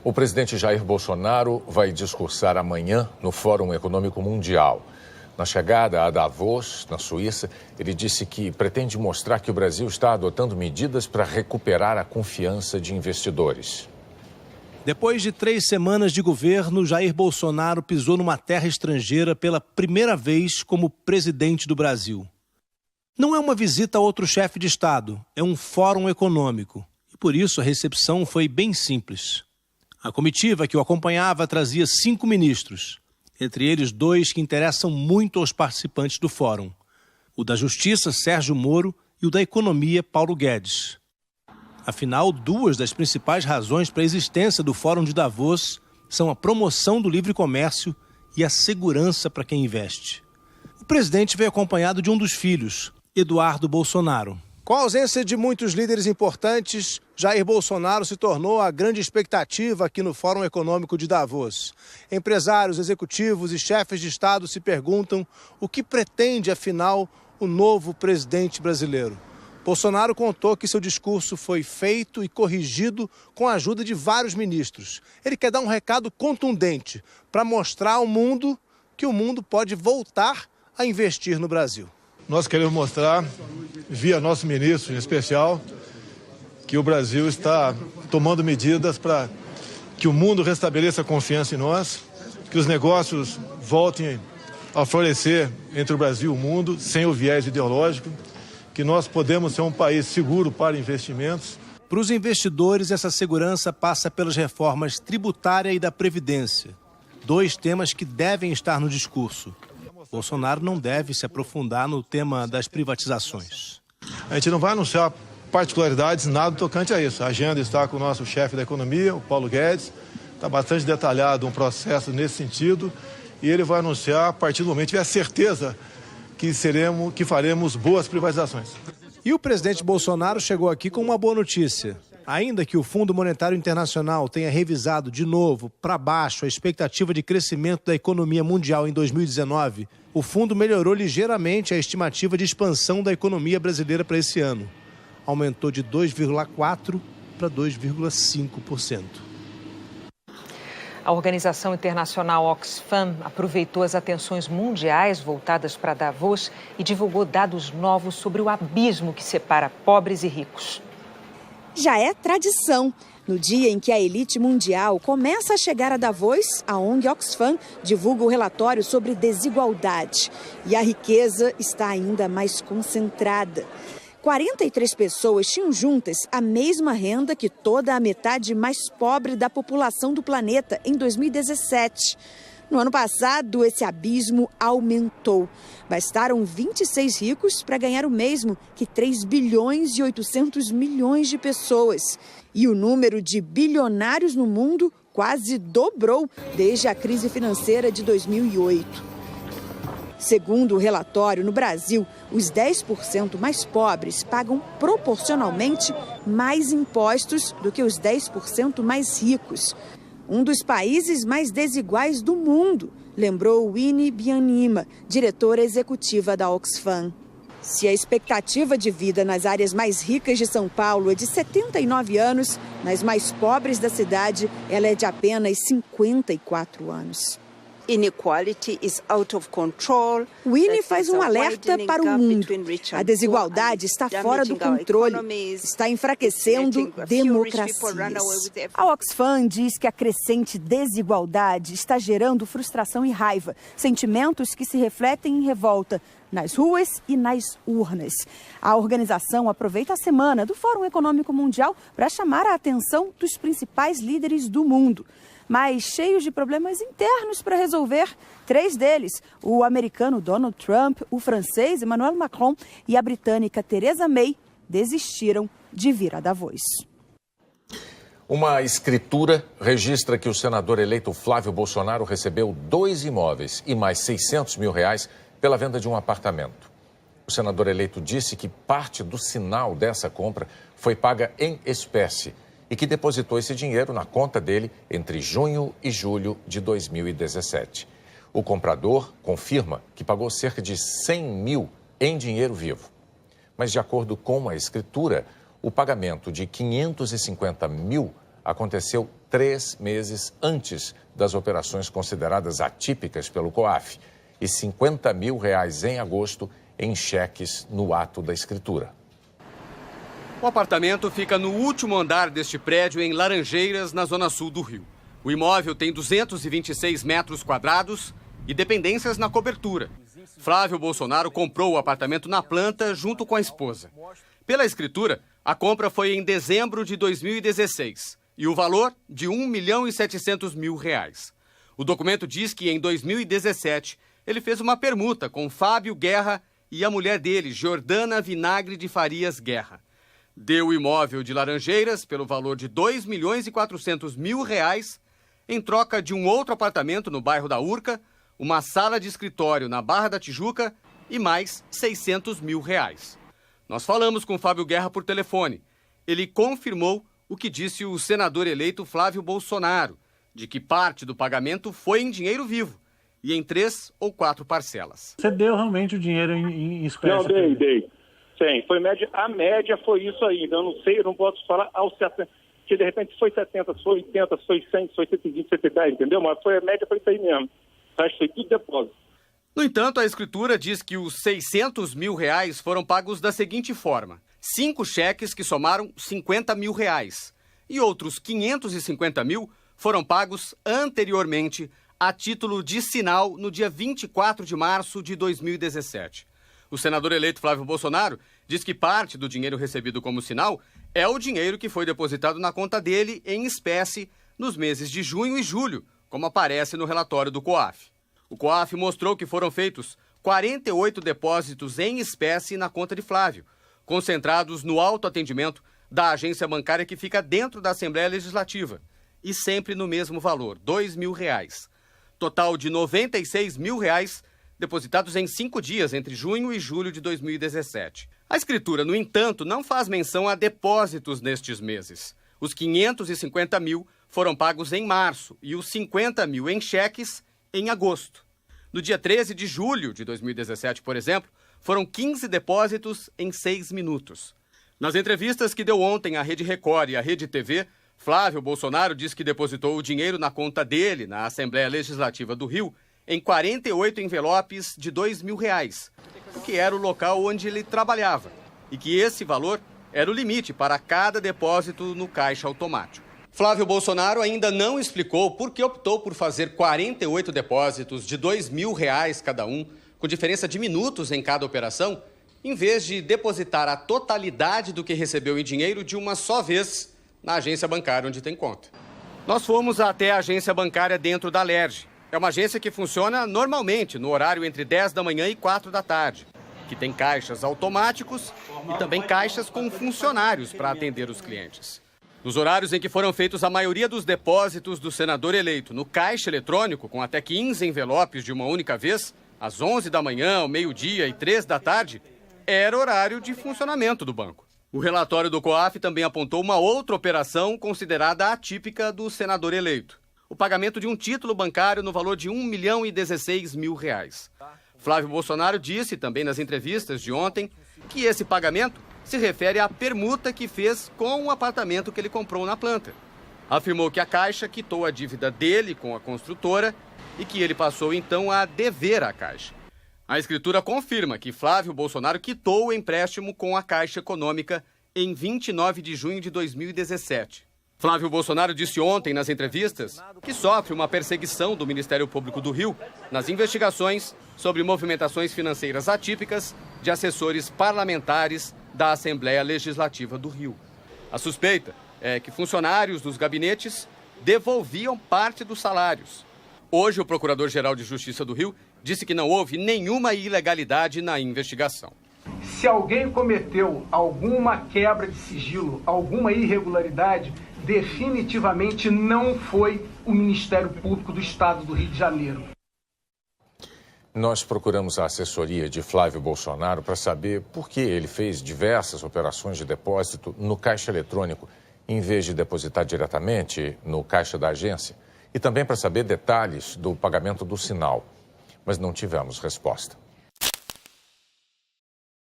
O presidente Jair Bolsonaro vai discursar amanhã no Fórum Econômico Mundial. Na chegada a Davos, na Suíça, ele disse que pretende mostrar que o Brasil está adotando medidas para recuperar a confiança de investidores. Depois de 3 semanas de governo, Jair Bolsonaro pisou numa terra estrangeira pela primeira vez como presidente do Brasil. Não é uma visita a outro chefe de Estado, é um fórum econômico. E por isso a recepção foi bem simples. A comitiva que o acompanhava trazia 5 ministros, entre eles 2 que interessam muito aos participantes do fórum. O da Justiça, Sérgio Moro, e o da Economia, Paulo Guedes. Afinal, 2 das principais razões para a existência do Fórum de Davos são a promoção do livre comércio e a segurança para quem investe. O presidente veio acompanhado de um dos filhos, Eduardo Bolsonaro. Com a ausência de muitos líderes importantes, Jair Bolsonaro se tornou a grande expectativa aqui no Fórum Econômico de Davos. Empresários, executivos e chefes de Estado se perguntam o que pretende, afinal, o novo presidente brasileiro. Bolsonaro contou que seu discurso foi feito e corrigido com a ajuda de vários ministros. Ele quer dar um recado contundente para mostrar ao mundo que o mundo pode voltar a investir no Brasil. Nós queremos mostrar, via nosso ministro em especial, que o Brasil está tomando medidas para que o mundo restabeleça a confiança em nós, que os negócios voltem a florescer entre o Brasil e o mundo, sem o viés ideológico, que nós podemos ser um país seguro para investimentos. Para os investidores, essa segurança passa pelas reformas tributária e da Previdência. 2 temas que devem estar no discurso. Bolsonaro não deve se aprofundar no tema das privatizações. A gente não vai anunciar particularidades, nada tocante a isso. A agenda está com o nosso chefe da economia, o Paulo Guedes. Está bastante detalhado um processo nesse sentido. E ele vai anunciar a partir do momento que tiver certeza que faremos boas privatizações. E o presidente Bolsonaro chegou aqui com uma boa notícia. Ainda que o Fundo Monetário Internacional tenha revisado de novo para baixo a expectativa de crescimento da economia mundial em 2019, o fundo melhorou ligeiramente a estimativa de expansão da economia brasileira para esse ano. Aumentou de 2,4% para 2,5%. A organização internacional Oxfam aproveitou as atenções mundiais voltadas para Davos e divulgou dados novos sobre o abismo que separa pobres e ricos. Já é tradição. No dia em que a elite mundial começa a chegar a Davos, a ONG Oxfam divulga o relatório sobre desigualdade. E a riqueza está ainda mais concentrada. 43 pessoas tinham juntas a mesma renda que toda a metade mais pobre da população do planeta em 2017. No ano passado, esse abismo aumentou. Bastaram 26 ricos para ganhar o mesmo que 3 bilhões e 800 milhões de pessoas. E o número de bilionários no mundo quase dobrou desde a crise financeira de 2008. Segundo o relatório, no Brasil, os 10% mais pobres pagam proporcionalmente mais impostos do que os 10% mais ricos. Um dos países mais desiguais do mundo, lembrou Winnie Bianima, diretora executiva da Oxfam. Se a expectativa de vida nas áreas mais ricas de São Paulo é de 79 anos, nas mais pobres da cidade, ela é de apenas 54 anos. Inequality is out of control. Winnie faz um alerta para o mundo. A desigualdade está fora do controle, está enfraquecendo democracias. A Oxfam diz que a crescente desigualdade está gerando frustração e raiva, sentimentos que se refletem em revolta nas ruas e nas urnas. A organização aproveita a semana do Fórum Econômico Mundial para chamar a atenção dos principais líderes do mundo. Mas cheios de problemas internos para resolver. 3 deles, o americano Donald Trump, o francês Emmanuel Macron e a britânica Theresa May, desistiram de vir a Davos. Uma escritura registra que o senador eleito Flávio Bolsonaro recebeu 2 imóveis e mais R$600 mil pela venda de um apartamento. O senador eleito disse que parte do sinal dessa compra foi paga em espécie e que depositou esse dinheiro na conta dele entre junho e julho de 2017. O comprador confirma que pagou cerca de 100 mil em dinheiro vivo. Mas, de acordo com a escritura, o pagamento de 550 mil aconteceu 3 meses antes das operações consideradas atípicas pelo COAF e R$50 mil em agosto em cheques no ato da escritura. O apartamento fica no último andar deste prédio em Laranjeiras, na zona sul do Rio. O imóvel tem 226 metros quadrados e dependências na cobertura. Flávio Bolsonaro comprou o apartamento na planta junto com a esposa. Pela escritura, a compra foi em dezembro de 2016 e o valor de R$1.700.000. O documento diz que em 2017 ele fez uma permuta com Fábio Guerra e a mulher dele, Jordana Vinagre de Farias Guerra. Deu o imóvel de Laranjeiras pelo valor de R$2.400.000 em troca de um outro apartamento no bairro da Urca, uma sala de escritório na Barra da Tijuca e mais R$600 mil. Nós falamos com Fábio Guerra por telefone. Ele confirmou o que disse o senador eleito Flávio Bolsonaro, de que parte do pagamento foi em dinheiro vivo e em 3 ou 4 parcelas. Você deu realmente o dinheiro em espécie? Não, dei. Sim, foi média, a média foi isso aí. Eu não sei, eu não posso falar ao certo, que de repente foi 70, foi 80, foi 100, foi 120, 110, entendeu? Mas a média foi isso aí mesmo. O resto foi tudo depósito. No entanto, a escritura diz que os R$600 mil foram pagos da seguinte forma: 5 cheques que somaram R$50 mil e outros 550 mil foram pagos anteriormente a título de sinal no dia 24 de março de 2017. O senador eleito Flávio Bolsonaro diz que parte do dinheiro recebido como sinal é o dinheiro que foi depositado na conta dele em espécie nos meses de junho e julho, como aparece no relatório do COAF. O COAF mostrou que foram feitos 48 depósitos em espécie na conta de Flávio, concentrados no autoatendimento da agência bancária que fica dentro da Assembleia Legislativa, e sempre no mesmo valor, R$2 mil. Total de R$96 mil depositados em 5 dias, entre junho e julho de 2017. A escritura, no entanto, não faz menção a depósitos nestes meses. Os 550 mil foram pagos em março e os 50 mil em cheques em agosto. No dia 13 de julho de 2017, por exemplo, foram 15 depósitos em 6 minutos. Nas entrevistas que deu ontem à Rede Record e à Rede TV, Flávio Bolsonaro disse que depositou o dinheiro na conta dele, na Assembleia Legislativa do Rio, em 48 envelopes de R$2 mil, o que era o local onde ele trabalhava, e que esse valor era o limite para cada depósito no caixa automático. Flávio Bolsonaro ainda não explicou por que optou por fazer 48 depósitos de R$2 mil cada um, com diferença de minutos em cada operação, em vez de depositar a totalidade do que recebeu em dinheiro de uma só vez na agência bancária onde tem conta. Nós fomos até a agência bancária dentro da Alerj. É uma agência que funciona normalmente no horário entre 10 da manhã e 4 da tarde, que tem caixas automáticos e também caixas com funcionários para atender os clientes. Nos horários em que foram feitos a maioria dos depósitos do senador eleito no caixa eletrônico, com até 15 envelopes de uma única vez, às 11 da manhã, ao meio-dia e 3 da tarde, era horário de funcionamento do banco. O relatório do COAF também apontou uma outra operação considerada atípica do senador eleito: o pagamento de um título bancário no valor de R$1.016.000. Flávio Bolsonaro disse também nas entrevistas de ontem que esse pagamento se refere à permuta que fez com o apartamento que ele comprou na planta. Afirmou que a Caixa quitou a dívida dele com a construtora e que ele passou então a dever à Caixa. A escritura confirma que Flávio Bolsonaro quitou o empréstimo com a Caixa Econômica em 29 de junho de 2017. Flávio Bolsonaro disse ontem nas entrevistas que sofre uma perseguição do Ministério Público do Rio nas investigações sobre movimentações financeiras atípicas de assessores parlamentares da Assembleia Legislativa do Rio. A suspeita é que funcionários dos gabinetes devolviam parte dos salários. Hoje, o Procurador-Geral de Justiça do Rio disse que não houve nenhuma ilegalidade na investigação. Se alguém cometeu alguma quebra de sigilo, alguma irregularidade, definitivamente não foi o Ministério Público do Estado do Rio de Janeiro. Nós procuramos a assessoria de Flávio Bolsonaro para saber por que ele fez diversas operações de depósito no caixa eletrônico, em vez de depositar diretamente no caixa da agência, e também para saber detalhes do pagamento do sinal. Mas não tivemos resposta.